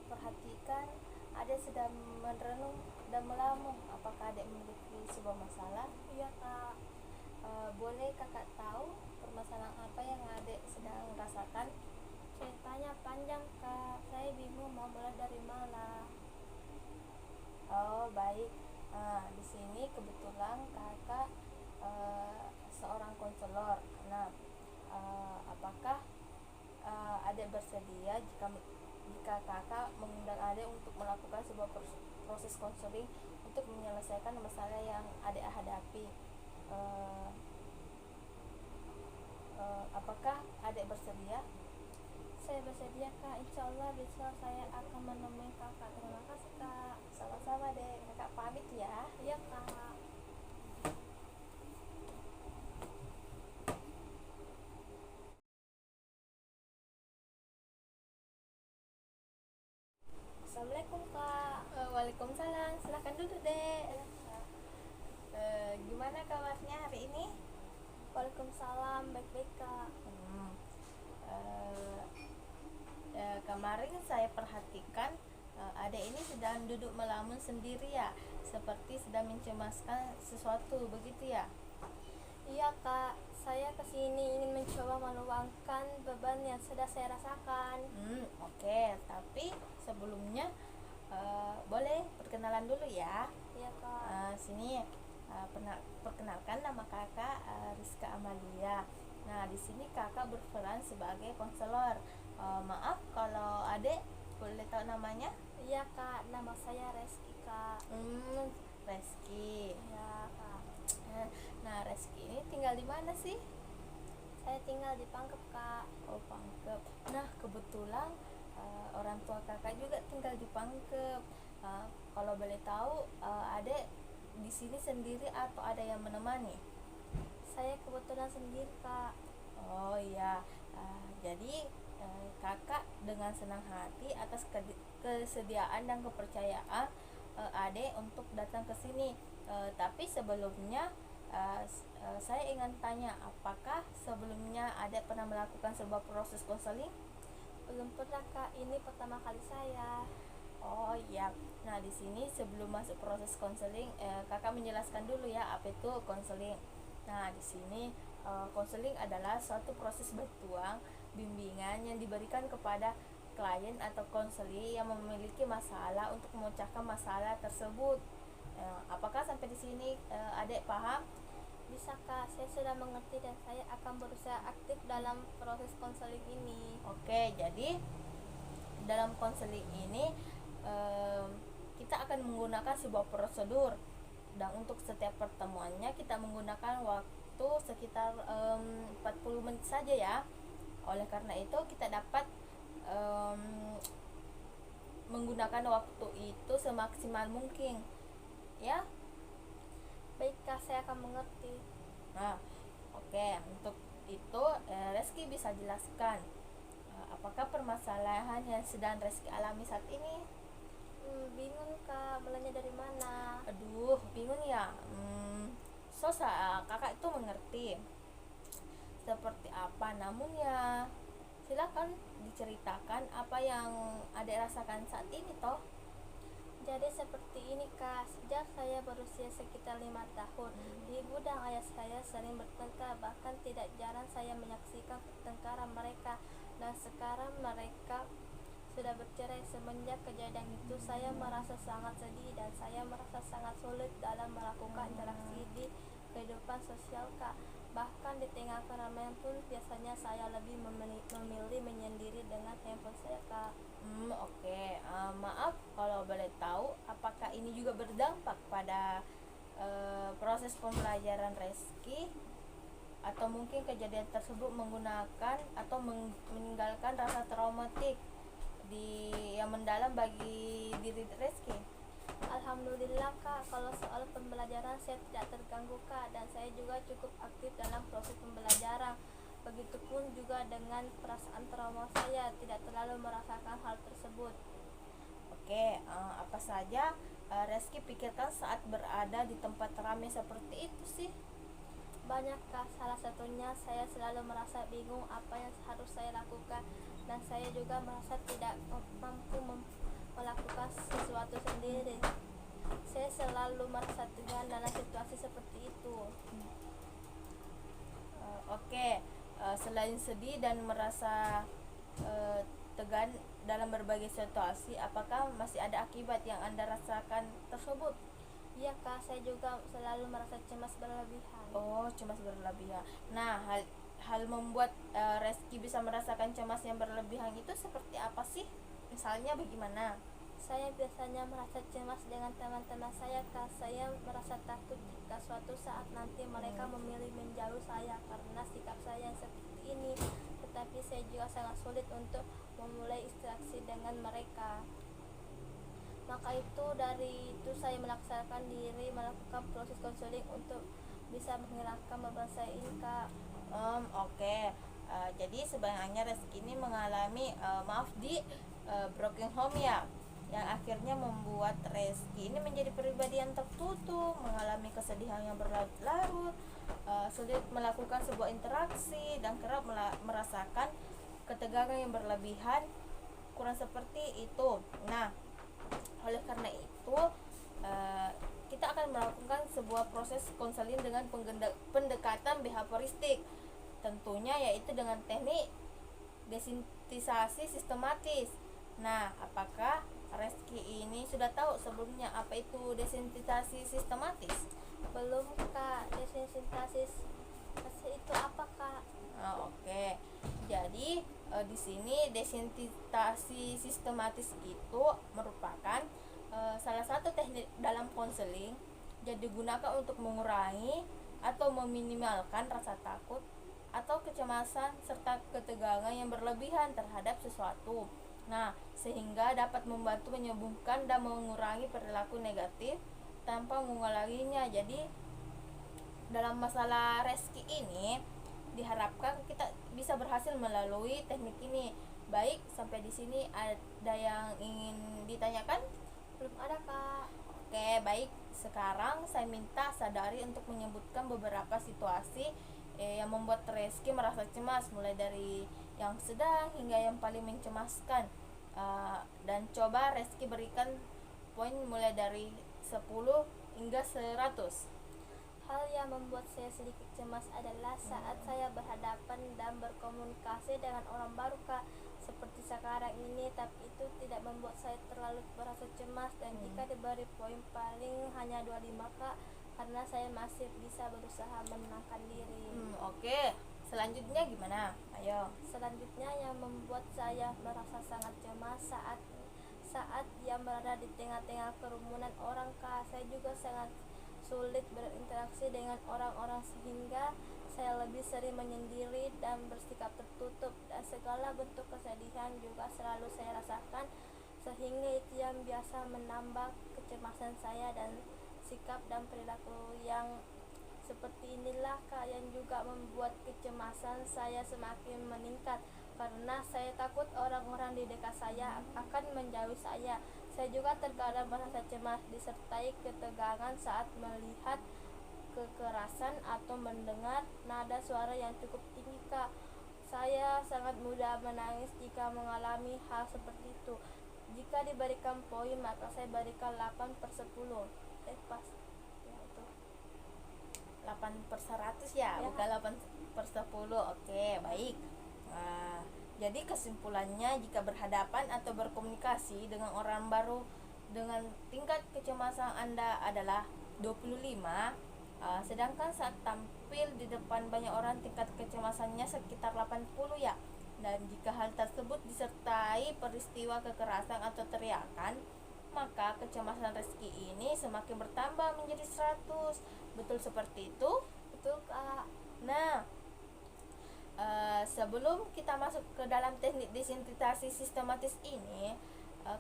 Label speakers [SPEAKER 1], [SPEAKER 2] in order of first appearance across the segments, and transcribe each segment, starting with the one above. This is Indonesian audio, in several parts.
[SPEAKER 1] perhatikan Adek sedang merenung dan melamun. Apakah Adek memiliki sebuah masalah?
[SPEAKER 2] Iya kak.
[SPEAKER 1] Boleh kakak tahu permasalahan apa yang Adek sedang rasakan?
[SPEAKER 2] Ceritanya panjang kak. Saya bingung mau mulai dari mana.
[SPEAKER 1] Oh baik. Di sini kebetulan kakak seorang konselor. Nah, apakah Adek bersedia jika kakak mengundang Adek untuk melakukan sebuah proses konseling untuk menyelesaikan masalah yang Adek hadapi? Uh, apakah Adek bersedia?
[SPEAKER 2] Saya bersedia kak. Insya Allah besok saya akan menemui kakak. Terima kasih kak.
[SPEAKER 1] Sama-sama Dek, kakak pamit ya.
[SPEAKER 2] Iya kak. Assalamualaikum kak.
[SPEAKER 1] Waalaikumsalam, silahkan duduk Dek. Gimana kabarnya hari ini?
[SPEAKER 2] Waalaikumsalam. Baik-baik kak.
[SPEAKER 1] Uh, Kemarin saya perhatikan Adek ini sedang duduk melamun sendiri ya, seperti sedang mencemaskan sesuatu, begitu ya?
[SPEAKER 2] Iya kak. Saya kesini ingin mencoba meluangkan beban yang sedang saya rasakan.
[SPEAKER 1] Oke. Tapi sebelumnya boleh perkenalan dulu ya.
[SPEAKER 2] Iya kak.
[SPEAKER 1] Sini perkenalkan, nama kakak Rizka Amalia. Nah, di sini kakak berperan sebagai konselor. Maaf kalau Adek boleh tahu namanya?
[SPEAKER 2] Iya kak. Nama saya Reski kak.
[SPEAKER 1] Reski.
[SPEAKER 2] Iya kak.
[SPEAKER 1] Nah, Reski ini tinggal di mana sih?
[SPEAKER 2] Saya tinggal di Pangkep kak.
[SPEAKER 1] Oh, Pangkep. Nah, kebetulan orang tua kakak juga tinggal di Pangkep. Kalau boleh tahu, Adek di sini sendiri atau ada yang menemani?
[SPEAKER 2] Saya kebetulan sendiri kak.
[SPEAKER 1] Oh iya. Jadi kakak dengan senang hati atas kesediaan dan kepercayaan Adek untuk datang ke sini. Tapi sebelumnya saya ingin tanya, apakah sebelumnya Adek pernah melakukan sebuah proses konseling?
[SPEAKER 2] Belum pernah kak. Ini pertama kali saya.
[SPEAKER 1] Oh iya. Nah, di sini sebelum masuk proses konseling, kakak menjelaskan dulu ya apa itu konseling. Nah, di sini konseling adalah suatu proses bantuan bimbingan yang diberikan kepada klien atau konseli yang memiliki masalah untuk memecahkan masalah tersebut. Apakah sampai di sini Adek paham?
[SPEAKER 2] Bisa kak. Saya sudah mengerti dan saya akan berusaha aktif dalam proses konseling ini.
[SPEAKER 1] Oke, jadi dalam konseling ini kita akan menggunakan sebuah prosedur, dan untuk setiap pertemuannya kita menggunakan waktu sekitar 40 menit saja ya. Oleh karena itu kita dapat menggunakan waktu itu semaksimal mungkin ya.
[SPEAKER 2] Baik kak, saya akan mengerti.
[SPEAKER 1] Nah, oke. Untuk itu Reski bisa jelaskan apakah permasalahan yang sedang Reski alami saat ini?
[SPEAKER 2] Bingung kak, mulainya dari mana?
[SPEAKER 1] Aduh, bingung ya. Kakak itu mengerti seperti apa, namun ya silakan diceritakan apa yang Adek rasakan saat ini toh.
[SPEAKER 2] Jadi seperti ini kak. Sejak saya berusia sekitar 5 tahun, ibu dan ayah saya sering bertengkar. Bahkan tidak jarang saya menyaksikan pertengkaran mereka. Dan sekarang mereka sudah bercerai. Semenjak kejadian itu saya merasa sangat sedih dan saya merasa sangat sulit dalam melakukan interaksi di kehidupan sosial kak. Bahkan di tengah keramaian pun biasanya saya lebih memilih menyendiri dengan handphone saya kak.
[SPEAKER 1] Oke. Maaf kalau boleh tahu, apakah ini juga berdampak pada proses pembelajaran Reski, atau mungkin kejadian tersebut menggunakan atau meninggalkan rasa traumatik yang mendalam bagi diri Reski?
[SPEAKER 2] Alhamdulillah kak, kalau soal pembelajaran saya tidak terganggu kak, dan saya juga cukup aktif dalam proses pembelajaran. Begitupun juga dengan perasaan trauma, saya tidak terlalu merasakan hal tersebut.
[SPEAKER 1] Oke. Apa saja Reski pikirkan saat berada di tempat ramai seperti itu sih?
[SPEAKER 2] Banyak kak, salah satunya saya selalu merasa bingung apa yang harus saya lakukan, dan saya juga merasa tidak mampu melakukan sesuatu sendiri. Saya selalu merasa tegang dalam situasi seperti itu.
[SPEAKER 1] Oke, selain sedih dan merasa tegang dalam berbagai situasi, apakah masih ada akibat yang Anda rasakan tersebut?
[SPEAKER 2] Iya kak, saya juga selalu merasa cemas berlebihan.
[SPEAKER 1] Oh, cemas berlebihan. Nah, hal membuat Reski bisa merasakan cemas yang berlebihan itu seperti apa sih? Misalnya bagaimana?
[SPEAKER 2] Saya biasanya merasa cemas dengan teman-teman saya kak. Saya merasa takut jika suatu saat nanti mereka memilih menjauh saya karena sikap saya yang seperti ini. Tetapi saya juga sangat sulit untuk memulai interaksi dengan mereka. Maka itu dari itu saya melaksanakan diri melakukan proses konseling untuk bisa menghilangkan beban saya ini kak.
[SPEAKER 1] Oke. Jadi sebenarnya Reski ini mengalami maaf di broken home ya, yang akhirnya membuat Reski ini menjadi pribadi yang tertutup, mengalami kesedihan yang berlarut-larut, sulit melakukan sebuah interaksi dan kerap merasakan ketegangan yang berlebihan, kurang seperti itu. Nah, oleh karena itu kita akan melakukan sebuah proses konseling dengan pendekatan behavioristik, tentunya yaitu dengan teknik desintisasi sistematis. Nah, apakah Reski ini sudah tahu sebelumnya apa itu desintisasi sistematis?
[SPEAKER 2] Belum kak. Desinsintasis itu apa kak?
[SPEAKER 1] Oke. Jadi di sini desintisasi sistematis itu merupakan salah satu teknik dalam konseling yang digunakan untuk mengurangi atau meminimalkan rasa takut atau kecemasan serta ketegangan yang berlebihan terhadap sesuatu. Nah, sehingga dapat membantu menyembuhkan dan mengurangi perilaku negatif tanpa mengulanginya. Jadi dalam masalah Reski ini diharapkan kita bisa berhasil melalui teknik ini. Baik, sampai di sini ada yang ingin ditanyakan?
[SPEAKER 2] Belum ada kak.
[SPEAKER 1] Oke, baik. Sekarang saya minta Sadari untuk menyebutkan beberapa situasi yang membuat Reski merasa cemas, mulai dari yang sedang hingga yang paling mencemaskan. Dan coba Reski berikan poin mulai dari 10 hingga 100.
[SPEAKER 2] Hal yang membuat saya sedikit cemas adalah saat saya berhadapan dan berkomunikasi dengan orang baru kak, seperti sekarang ini. Tapi itu tidak membuat saya terlalu merasa cemas, dan jika diberi poin paling hanya 25 kak, karena saya masih bisa berusaha menenangkan diri.
[SPEAKER 1] Oke, selanjutnya gimana? Ayo.
[SPEAKER 2] Selanjutnya yang membuat saya merasa sangat cemas saat yang berada di tengah-tengah kerumunan orang kak. Saya juga sangat sulit berinteraksi dengan orang-orang sehingga saya lebih sering menyendiri dan bersikap tertutup, dan segala bentuk kesedihan juga selalu saya rasakan, sehingga itu yang biasa menambah kecemasan saya. Dan sikap dan perilaku yang seperti inilah kak yang juga membuat kecemasan saya semakin meningkat, karena saya takut orang-orang di dekat saya akan menjauhi saya. Saya juga terkadang merasa cemas disertai ketegangan saat melihat kekerasan atau mendengar nada suara yang cukup tinggi kak. Saya sangat mudah menangis jika mengalami hal seperti itu. Jika diberikan poin maka saya berikan 8/10. Pas ya itu
[SPEAKER 1] 8/100 ya,
[SPEAKER 2] ya.
[SPEAKER 1] bukan 8/10. Oke, baik. Jadi kesimpulannya, jika berhadapan atau berkomunikasi dengan orang baru dengan tingkat kecemasan Anda adalah 25, sedangkan saat tampil di depan banyak orang tingkat kecemasannya sekitar 80 ya. Dan jika hal tersebut disertai peristiwa kekerasan atau teriakan, maka kecemasan Reski ini semakin bertambah menjadi 100. Betul seperti itu?
[SPEAKER 2] Betul kak.
[SPEAKER 1] Nah, sebelum kita masuk ke dalam teknik desintisasi sistematis ini,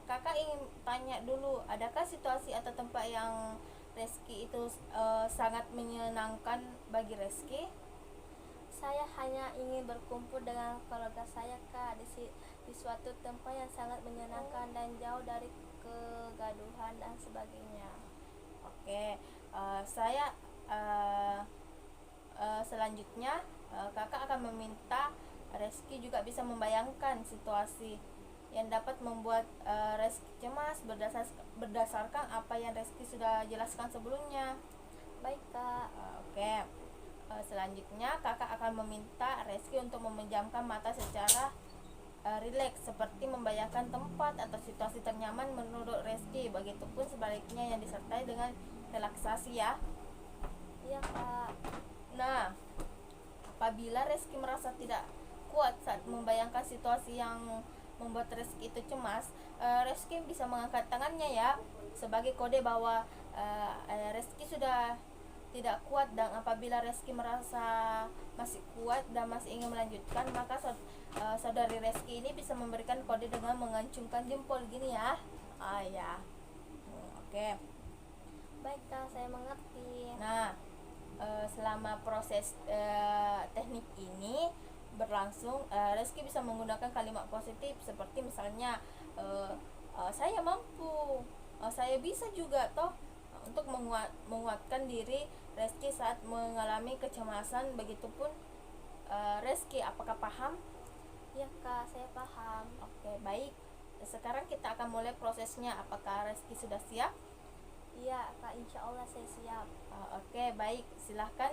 [SPEAKER 1] kakak ingin tanya dulu, adakah situasi atau tempat yang Reski itu sangat menyenangkan bagi Reski?
[SPEAKER 2] Saya hanya ingin berkumpul dengan keluarga saya kak di suatu tempat yang sangat menyenangkan dan jauh dari kegaduhan dan sebagainya.
[SPEAKER 1] Oke, saya selanjutnya kakak akan meminta Reski juga bisa membayangkan situasi yang dapat membuat Reski cemas berdasarkan apa yang Reski sudah jelaskan sebelumnya.
[SPEAKER 2] Baik kak.
[SPEAKER 1] Oke. Selanjutnya kakak akan meminta Reski untuk memejamkan mata secara rileks, seperti membayangkan tempat atau situasi ternyaman menurut Reski. Begitupun sebaliknya yang disertai dengan relaksasi ya.
[SPEAKER 2] Iya kak.
[SPEAKER 1] Nah, apabila Reski merasa tidak kuat saat membayangkan situasi yang membuat Reski itu cemas, Reski bisa mengangkat tangannya ya, sebagai kode bahwa Reski sudah tidak kuat. Dan apabila Reski merasa masih kuat dan masih ingin melanjutkan, maka saudari Reski ini bisa memberikan kode dengan mengacungkan jempol gini ya. Ya. Oke.
[SPEAKER 2] Baik kak, saya mengerti.
[SPEAKER 1] Nah, selama proses teknik ini berlangsung, Reski bisa menggunakan kalimat positif seperti misalnya saya mampu, saya bisa juga toh, untuk menguatkan diri Reski saat mengalami kecemasan. Begitupun Reski, apakah paham?
[SPEAKER 2] Iya kak, saya paham.
[SPEAKER 1] Oke, baik. Sekarang kita akan mulai prosesnya. Apakah Reski sudah siap?
[SPEAKER 2] Iya kak, insya Allah saya siap.
[SPEAKER 1] Oke, baik. Silahkan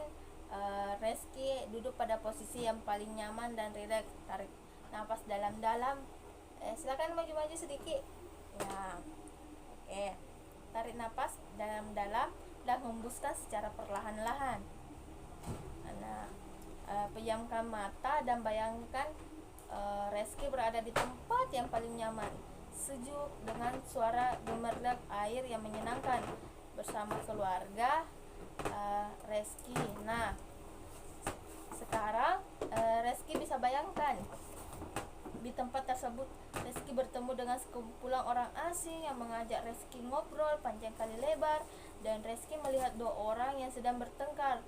[SPEAKER 1] Reski duduk pada posisi yang paling nyaman dan rileks. Tarik nafas dalam-dalam. Silahkan maju-maju sedikit. Ya. Oke. Tarik nafas dalam-dalam dan hembuskan secara perlahan-lahan. Nah, pejamkan mata dan bayangkan Reski berada di tempat yang paling nyaman, sejuk, dengan suara gemerlap air yang menyenangkan bersama keluarga Reski. Nah, sekarang Reski bisa bayangkan di tempat tersebut Reski bertemu dengan sekumpulan orang asing yang mengajak Reski ngobrol panjang kali lebar, dan Reski melihat dua orang yang sedang bertengkar,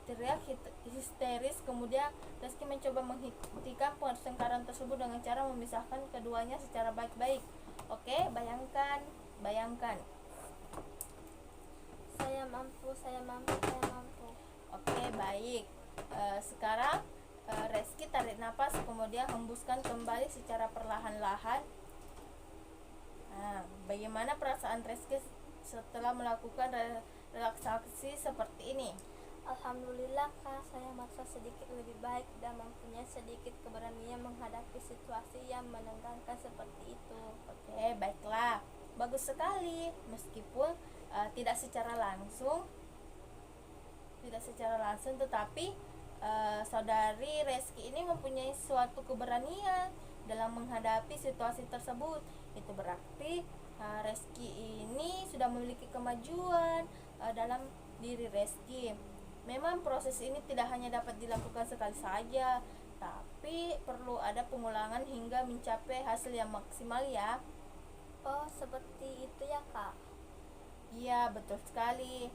[SPEAKER 1] teriak histeris. Kemudian Reski mencoba menghentikan pertengkaran tersebut dengan cara memisahkan keduanya secara baik-baik. Oke, bayangkan.
[SPEAKER 2] Saya mampu.
[SPEAKER 1] Oke, baik. Sekarang Reski tarik nafas, kemudian hembuskan kembali secara perlahan-lahan. Nah, bagaimana perasaan Reski setelah melakukan relaksasi seperti ini?
[SPEAKER 2] Alhamdulillah kak, saya merasa sedikit lebih baik dan mempunyai sedikit keberanian menghadapi situasi yang menegangkan seperti itu.
[SPEAKER 1] Oke, baiklah. Bagus sekali. Meskipun tidak secara langsung, tetapi saudari Reski ini mempunyai suatu keberanian dalam menghadapi situasi tersebut. Itu berarti Reski ini sudah memiliki kemajuan dalam diri Reski. Memang proses ini tidak hanya dapat dilakukan sekali saja, tapi perlu ada pengulangan hingga mencapai hasil yang maksimal ya.
[SPEAKER 2] Oh, seperti itu ya kak.
[SPEAKER 1] Iya, betul sekali.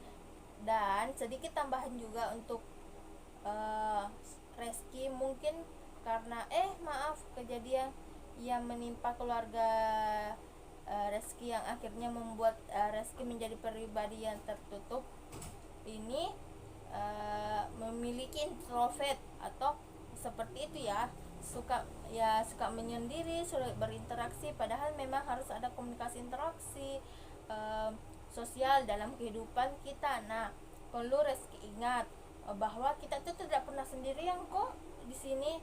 [SPEAKER 1] Dan sedikit tambahan juga untuk Reski, mungkin karena maaf, kejadian yang menimpa keluarga Reski yang akhirnya membuat Reski menjadi pribadi yang tertutup ini, memiliki introvert atau seperti itu ya, suka menyendiri, sulit berinteraksi, padahal memang harus ada komunikasi interaksi sosial dalam kehidupan kita. Nah, perlu Reski ingat bahwa kita itu tidak pernah sendirian kok di sini.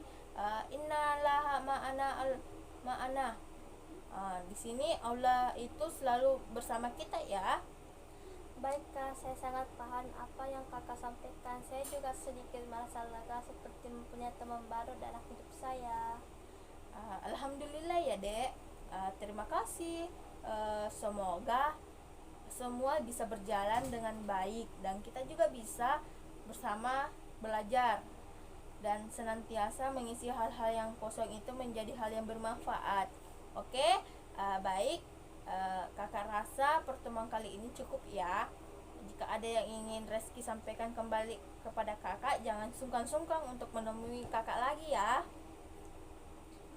[SPEAKER 1] Innallaha ma'ana. Di sini Allah itu selalu bersama kita ya.
[SPEAKER 2] Baik kak, saya sangat paham apa yang kakak sampaikan. Saya juga sedikit merasa lega seperti mempunyai teman baru dalam hidup saya.
[SPEAKER 1] Alhamdulillah ya dek. Terima kasih. Semoga semua bisa berjalan dengan baik dan kita juga bisa bersama belajar dan senantiasa mengisi hal-hal yang kosong itu menjadi hal yang bermanfaat. Oke, baik. Kakak rasa pertemuan kali ini cukup ya. Jika ada yang ingin Reski sampaikan kembali kepada kakak, jangan sungkan-sungkan untuk menemui kakak lagi ya.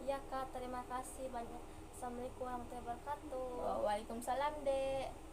[SPEAKER 2] Iya kak, terima kasih banyak. Assalamualaikum warahmatullahi wabarakatuh.
[SPEAKER 1] Waalaikumsalam dek.